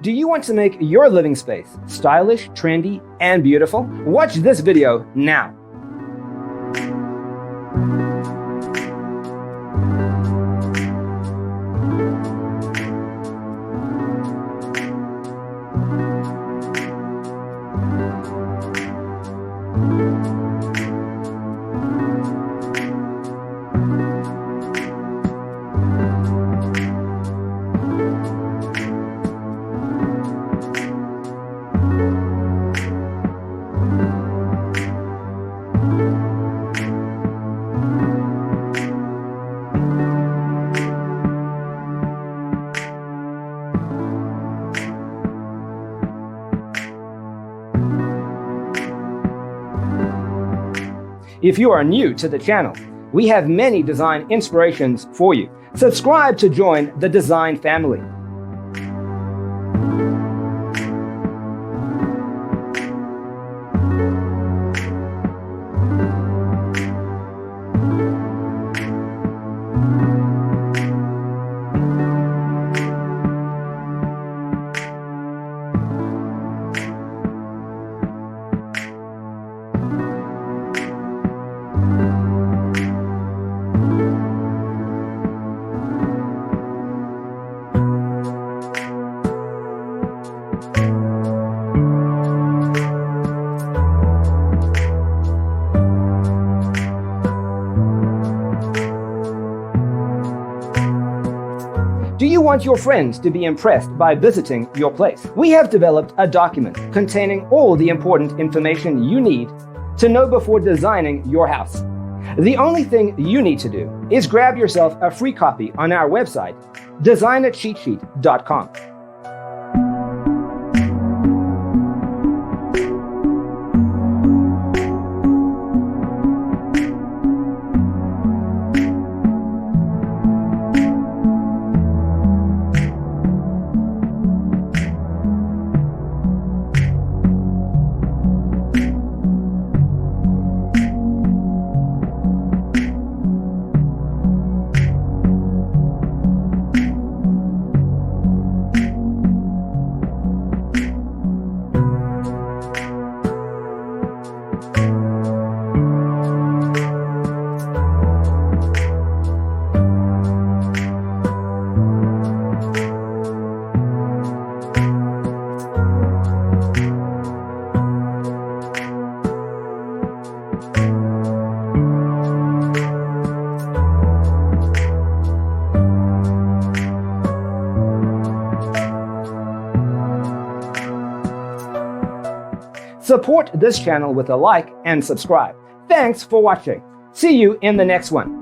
Do you want to make your living space stylish, trendy, and beautiful? Watch this video now. If you are new to the channel, we have many design inspirations for you. Subscribe to join the design family. Do you want your friends to be impressed by visiting your place? We have developed a document containing all the important information you need to know before designing your house. The only thing you need to do is grab yourself a free copy on our website, designacheatsheet.com. Support this channel with a like and subscribe. Thanks for watching. See you in the next one.